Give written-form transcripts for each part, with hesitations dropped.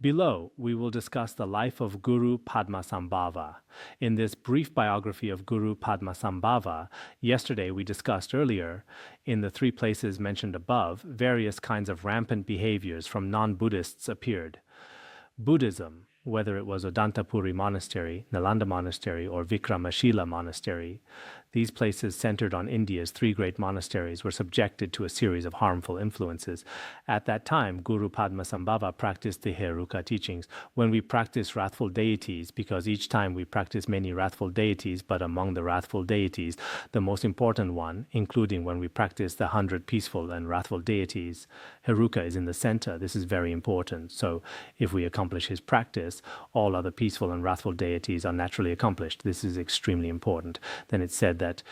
Below, we will discuss the life of Guru Padmasambhava. In this brief biography of Guru Padmasambhava, yesterday we discussed earlier, in the three places mentioned above, various kinds of rampant behaviors from non-Buddhists appeared. Buddhism, whether it was Odantapuri Monastery, Nalanda Monastery, or Vikramashila Monastery, these places centered on India's three great monasteries were subjected to a series of harmful influences. At that time, Guru Padmasambhava practiced the Heruka teachings. When we practice wrathful deities, because each time we practice many wrathful deities, but among the wrathful deities, the most important one, including when we practice the 100 peaceful and wrathful deities, Heruka is in the center. This is very important. So if we accomplish his practice, all other peaceful and wrathful deities are naturally accomplished. This is extremely important. Then it said that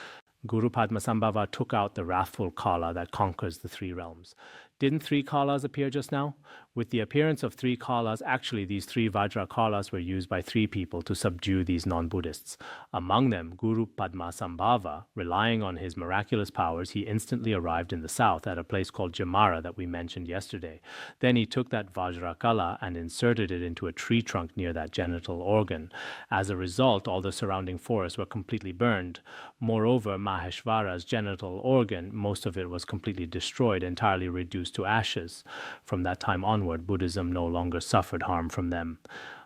Guru Padmasambhava took out the wrathful Kala that conquers the three realms. Didn't three Kalas appear just now? With the appearance of three Kalas, actually these three Vajra Kilas were used by three people to subdue these non-Buddhists. Among them, Guru Padmasambhava, relying on his miraculous powers, he instantly arrived in the south at a place called Jamara that we mentioned yesterday. Then he took that Vajra Kala and inserted it into a tree trunk near that genital organ. As a result, all the surrounding forests were completely burned. Moreover, Maheshvara's genital organ, most of it was completely destroyed, entirely reduced to ashes. From that time onward, Buddhism no longer suffered harm from them.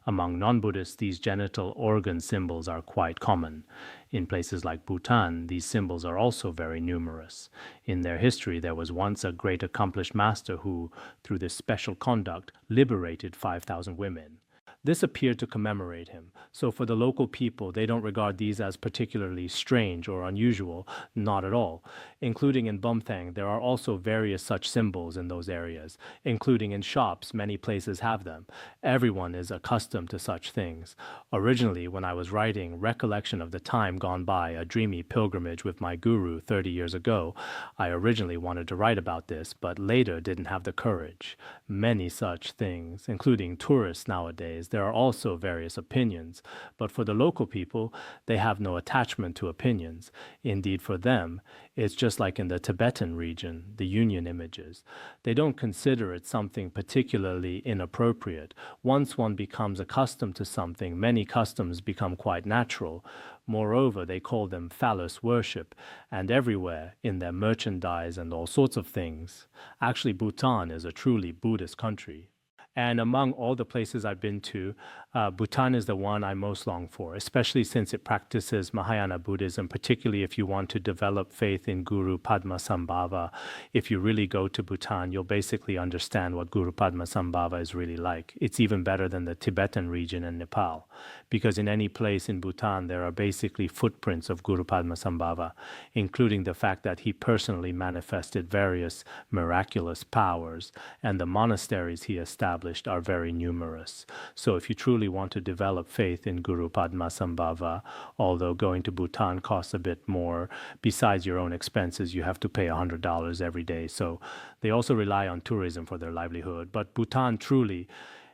Among non-Buddhists, these genital organ symbols are quite common. In places like Bhutan, these symbols are also very numerous. In their history, there was once a great accomplished master who, through this special conduct, liberated 5,000 women. This appeared to commemorate him. So for the local people, they don't regard these as particularly strange or unusual, not at all. Including in Bumthang, there are also various such symbols in those areas. Including in shops, many places have them. Everyone is accustomed to such things. Originally, when I was writing Recollection of the Time Gone By, a Dreamy Pilgrimage with My Guru 30 years ago, I originally wanted to write about this, but later didn't have the courage. Many such things, including tourists nowadays. There are also various opinions, but for the local people, they have no attachment to opinions. Indeed, for them, it's just like in the Tibetan region, the union images. They don't consider it something particularly inappropriate. Once one becomes accustomed to something, many customs become quite natural. Moreover, they call them phallus worship, and everywhere, in their merchandise and all sorts of things. Actually, Bhutan is a truly Buddhist country. And among all the places I've been to, Bhutan is the one I most long for, especially since it practices Mahayana Buddhism, particularly if you want to develop faith in Guru Padmasambhava. If you really go to Bhutan, you'll basically understand what Guru Padmasambhava is really like. It's even better than the Tibetan region and Nepal, because in any place in Bhutan, there are basically footprints of Guru Padmasambhava, including the fact that he personally manifested various miraculous powers, and the monasteries he established are very numerous. So if you truly want to develop faith in Guru Padmasambhava, although going to Bhutan costs a bit more, besides your own expenses, you have to pay $100 every day. So they also rely on tourism for their livelihood. But Bhutan truly,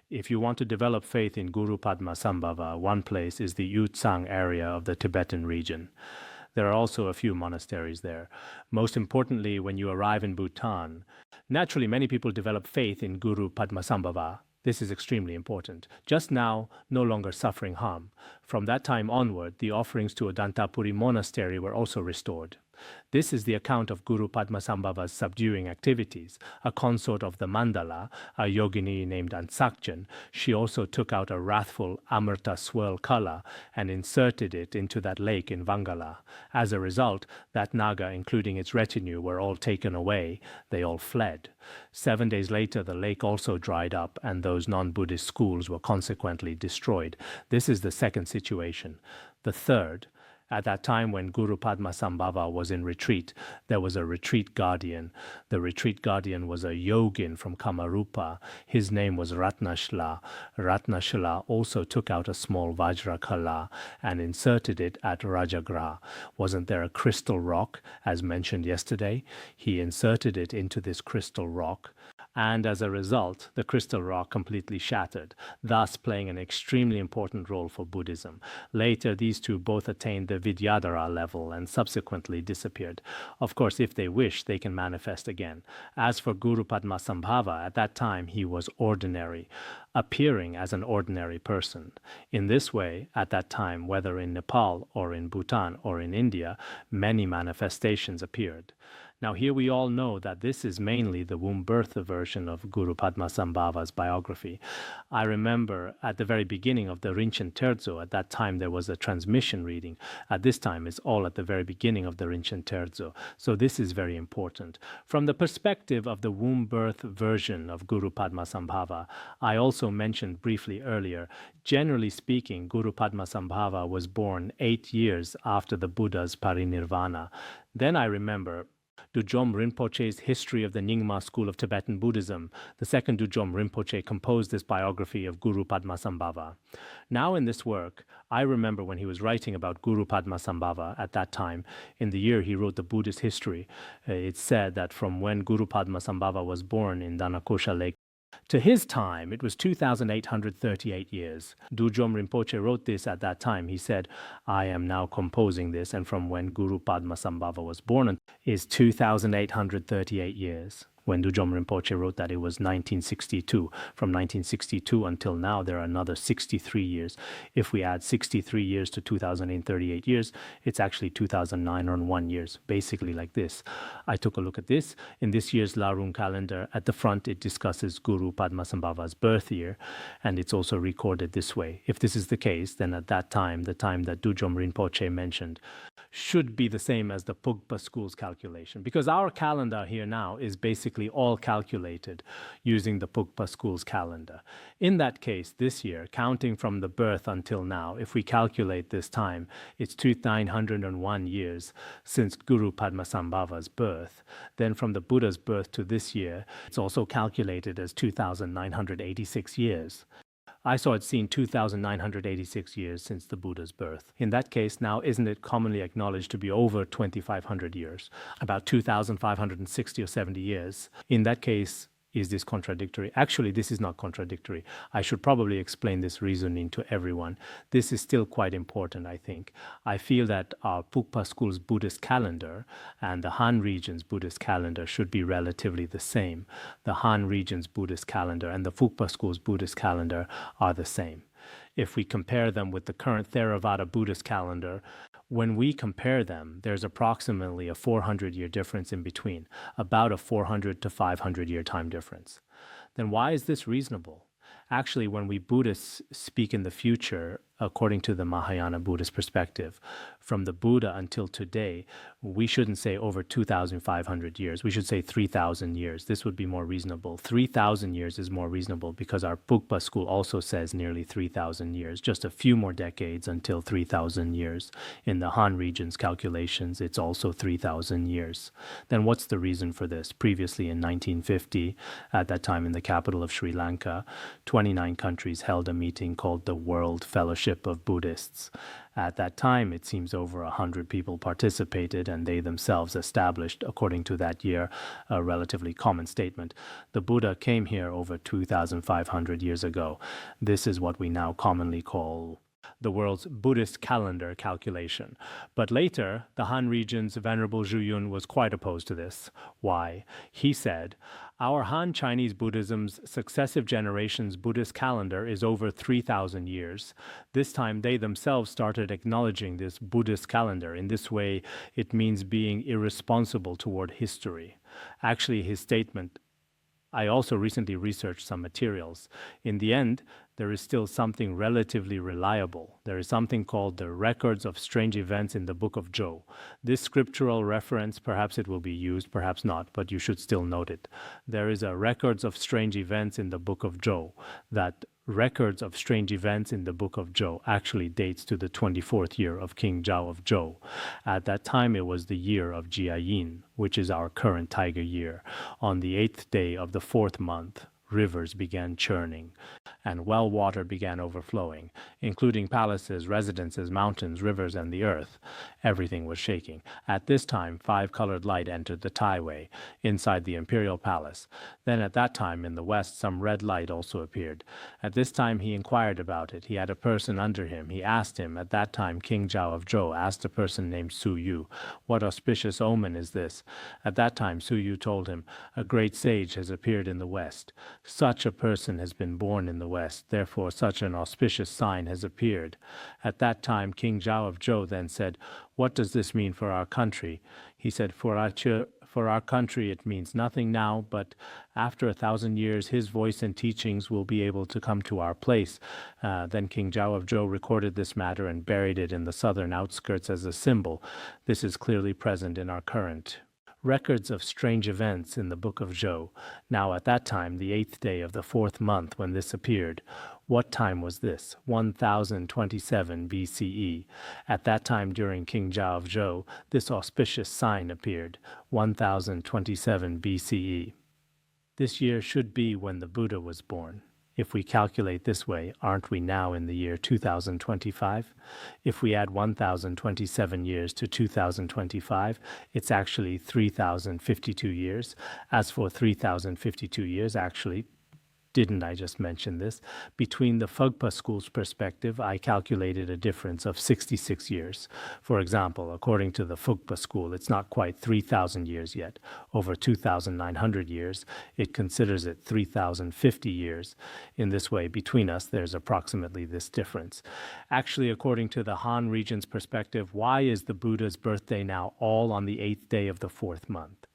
if you want to develop faith in Guru Padmasambhava, one place is the Yutsang area of the Tibetan region. There are also a few monasteries there. Most importantly, when you arrive in Bhutan, naturally many people develop faith in Guru Padmasambhava. This is extremely important. Just now, no longer suffering harm. From that time onward, the offerings to Odantapuri Monastery were also restored. This is the account of Guru Padmasambhava's subduing activities. A consort of the Mandala, a yogini named Ansakjan, she also took out a wrathful Amrita swirl kala and inserted it into that lake in Vangala. As a result, that Naga, including its retinue, were all taken away. They all fled. 7 days later, the lake also dried up, and those non-Buddhist schools were consequently destroyed. This is the second situation. The third, at that time when Guru Padmasambhava was in retreat, there was a retreat guardian. The retreat guardian was a yogin from Kamarupa. His name was Ratnashla. Ratnashla also took out a small Vajra Kala and inserted it at Rajagra. Wasn't there a crystal rock, as mentioned yesterday? He inserted it into this crystal rock. and as a result, the crystal rock completely shattered, thus playing an extremely important role for Buddhism. Later, these two both attained the Vidyadhara level and subsequently disappeared. Of course, if they wish, they can manifest again. As for Guru Padmasambhava, at that time he was ordinary, appearing as an ordinary person. In this way, at that time, whether in Nepal or in Bhutan or in India, many manifestations appeared. Now here we all know that this is mainly the womb birth version of Guru Padmasambhava's biography. I remember at the very beginning of the Rinchen Terzo, at that time there was a transmission reading. At this time it's all at the very beginning of the Rinchen Terzo. So this is very important. From the perspective of the womb birth version of Guru Padmasambhava, I also mentioned briefly earlier, generally speaking, Guru Padmasambhava was born 8 years after the Buddha's parinirvana. Then I remember Dudjom Rinpoche's History of the Nyingma School of Tibetan Buddhism. The second Dudjom Rinpoche composed this biography of Guru Padmasambhava. Now in this work, I remember when he was writing about Guru Padmasambhava at that time, in the year he wrote the Buddhist history, it said that from when Guru Padmasambhava was born in Danakosha Lake to his time, it was 2,838 years. Dudjom Rinpoche wrote this at that time. He said, I am now composing this, and from when Guru Padmasambhava was born is 2,838 years. When Dudjom Rinpoche wrote that, it was 1962. From 1962 until now, there are another 63 years. If we add 63 years to 2,038 years, it's actually 2,901 years, basically like this. I took a look at this. In this year's Larung calendar, at the front, it discusses Guru Padmasambhava's birth year, and it's also recorded this way. If this is the case, then at that time, the time that Dudjom Rinpoche mentioned, should be the same as the Phugpa school's calculation, because our calendar here now is basically all calculated using the Phugpa school's calendar. In that case, this year, counting from the birth until now, if we calculate this time, it's 2,901 years since Guru Padmasambhava's birth. Then from the Buddha's birth to this year, it's also calculated as 2,986 years. I saw it seen 2,986 years since the Buddha's birth. In that case, now isn't it commonly acknowledged to be over 2,500 years, about 2,560 or 70 years? In that case, is this contradictory? Actually, this is not contradictory. I should probably explain this reasoning to everyone. This is still quite important, I think. I feel that our Phugpa school's Buddhist calendar and the Han region's Buddhist calendar should be relatively the same. The Han region's Buddhist calendar and the Phugpa school's Buddhist calendar are the same. If we compare them with the current Theravada Buddhist calendar, when we compare them, there's approximately a 400-year difference in between, about a 400 to 500-year time difference. Then why is this reasonable? Actually, when we Buddhists speak in the future, according to the Mahayana Buddhist perspective, from the Buddha until today, we shouldn't say over 2,500 years. We should say 3,000 years. This would be more reasonable. 3,000 years is more reasonable because our Phugpa school also says nearly 3,000 years, just a few more decades until 3,000 years. In the Han region's calculations, it's also 3,000 years. Then what's the reason for this? Previously in 1950, at that time in the capital of Sri Lanka, 29 countries held a meeting called the World Fellowship of Buddhists. At that time, it seems over 100 people participated, and they themselves established, according to that year, a relatively common statement. The Buddha came here over 2,500 years ago. This is what we now commonly call the world's Buddhist calendar calculation. But later, the Han region's Venerable Xuyun was quite opposed to this. Why? He said, our Han Chinese Buddhism's successive generations' Buddhist calendar is over 3,000 years. This time they themselves started acknowledging this Buddhist calendar. In this way, it means being irresponsible toward history. Actually, his statement, I also recently researched some materials. In the end, there is still something relatively reliable. There is something called the Records of Strange Events in the Book of Zhou. This scriptural reference, perhaps it will be used, perhaps not, but you should still note it. There is a Records of Strange Events in the Book of Zhou. That Records of Strange Events in the Book of Zhou actually dates to the 24th year of King Zhou of Zhou. At that time, it was the year of Jiayin, which is our current tiger year. On the 8th day of the 4th month, rivers began churning, and well water began overflowing, including palaces, residences, mountains, rivers, and the earth. Everything was shaking. At this time, 5-colored light entered the Taiwei, inside the imperial palace. Then at that time, in the west, some red light also appeared. At this time he inquired about it. He had a person under him. He asked him. At that time King Zhou of Zhou asked a person named Xuyun, "What auspicious omen is this?" At that time Xuyun told him, "A great sage has appeared in the west. Such a person has been born in the west. Therefore such an auspicious sign has appeared." At that time King Zhou of Zhou then said, "What does this mean for our country?" He said, For our country it means nothing now, but after 1,000 years his voice and teachings will be able to come to our place." Then King Zhou of Zhou recorded this matter and buried it in the southern outskirts as a symbol. This is clearly present in our current records of strange events in the Book of Zhou. Now at that time, the 8th day of the 4th month when this appeared. What time was this? 1027 BCE. At that time during King Zhou of Zhou, this auspicious sign appeared. 1027 BCE. This year should be when the Buddha was born. If we calculate this way, aren't we now in the year 2025? If we add 1027 years to 2025, it's actually 3052 years. As for 3052 years, actually, didn't I just mention this? Between the Phugpa school's perspective, I calculated a difference of 66 years. For example, according to the Phugpa school, it's not quite 3,000 years yet. Over 2,900 years, it considers it 3,050 years. In this way, between us, there's approximately this difference. Actually, according to the Han region's perspective, why is the Buddha's birthday now all on the 8th day of the 4th month?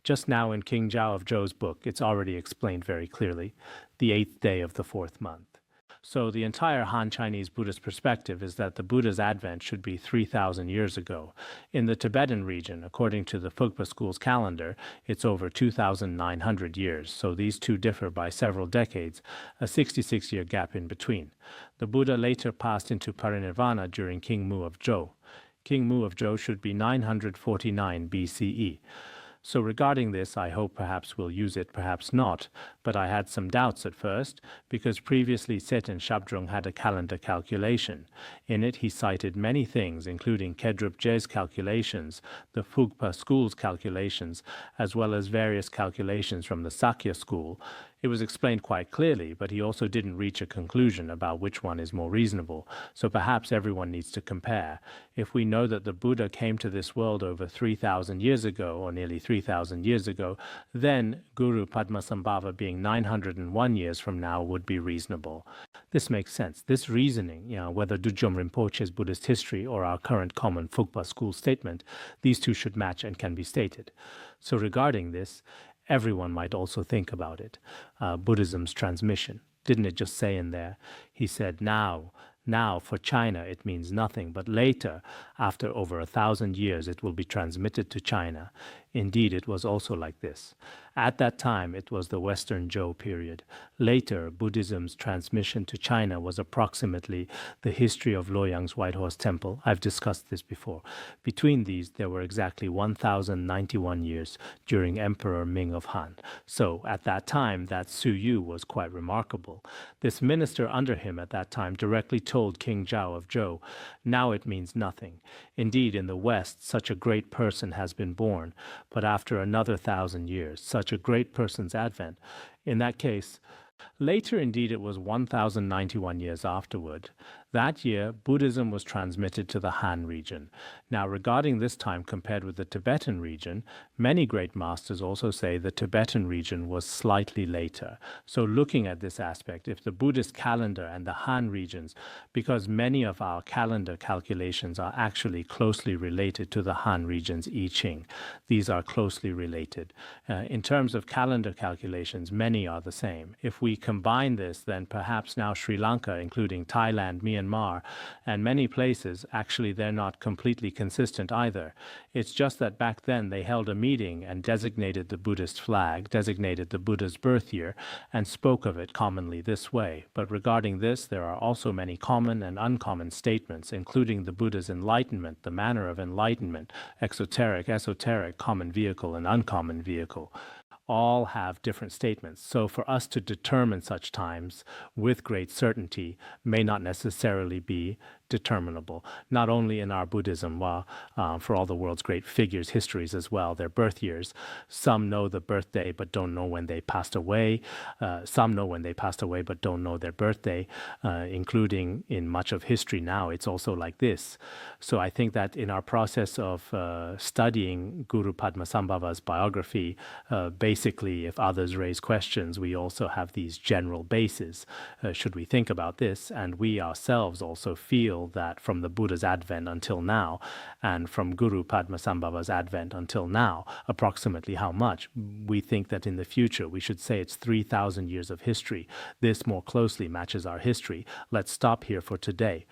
Just now in King Zhou of Zhou's book, it's already explained very clearly, the 8th day of the 4th month. So the entire Han Chinese Buddhist perspective is that the Buddha's advent should be 3,000 years ago. In the Tibetan region, according to the Phugpa school's calendar, it's over 2,900 years, so these two differ by several decades, a 66-year gap in between. The Buddha later passed into parinirvana during King Mu of Zhou. King Mu of Zhou should be 949 BCE. So regarding this, I hope perhaps we'll use it, perhaps not, but I had some doubts at first, because previously Seton Shabdrung had a calendar calculation. In it he cited many things, including Kedrup Je's calculations, the Phugpa school's calculations, as well as various calculations from the Sakya school. It was explained quite clearly, but he also didn't reach a conclusion about which one is more reasonable, so perhaps everyone needs to compare. If we know that the Buddha came to this world over 3,000 years ago, or nearly 3,000 years ago, then Guru Padmasambhava being 901 years from now would be reasonable. This makes sense. This reasoning, whether Dudjom Rinpoche's Buddhist history or our current common Phugpa school statement, these two should match and can be stated. So regarding this, everyone might also think about it. Buddhism's transmission. Didn't it just say in there? He said, now for China it means nothing, but later, after over 1,000 years, it will be transmitted to China. Indeed, it was also like this. At that time, it was the Western Zhou period. Later, Buddhism's transmission to China was approximately the history of Luoyang's White Horse Temple. I've discussed this before. Between these, there were exactly 1,091 years during Emperor Ming of Han. So, at that time, that Xuyun was quite remarkable. This minister under him at that time directly told King Zhou of Zhou, "Now it means nothing. Indeed, in the West, such a great person has been born, but after another 1,000 years, such a great person's advent." In that case, later indeed it was 1,091 years afterward. That year, Buddhism was transmitted to the Han region. Now, regarding this time compared with the Tibetan region, many great masters also say the Tibetan region was slightly later. So looking at this aspect, if the Buddhist calendar and the Han regions, because many of our calendar calculations are actually closely related to the Han region's I Ching. These are closely related. In terms of calendar calculations, many are the same. If we combine this, then perhaps now Sri Lanka, including Thailand, Myanmar, and many places, actually they're not completely consistent either. It's just that back then they held a meeting and designated the Buddhist flag, designated the Buddha's birth year, and spoke of it commonly this way. But regarding this, there are also many common and uncommon statements, including the Buddha's enlightenment, the manner of enlightenment, exoteric, esoteric, common vehicle, and uncommon vehicle. all have different statements. So for us to determine such times with great certainty may not necessarily be determinable, not only in our Buddhism, for all the world's great figures' histories as well, their birth years. Some know the birthday but don't know when they passed away. Some know when they passed away but don't know their birthday, including in much of history now. It's also like this. So I think that in our process of studying Guru Padmasambhava's biography, basically, if others raise questions, we also have these general bases. Should we think about this? And we ourselves also feel that from the Buddha's advent until now, and from Guru Padmasambhava's advent until now, approximately how much? We think that in the future we should say it's 3,000 years of history. This more closely matches our history. Let's stop here for today.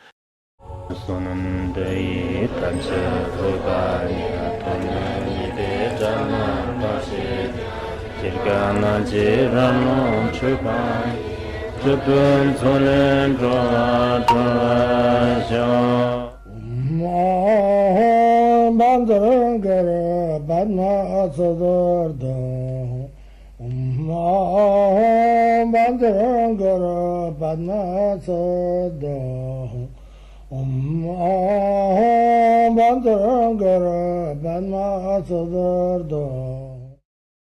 Bandara Padma Sodargye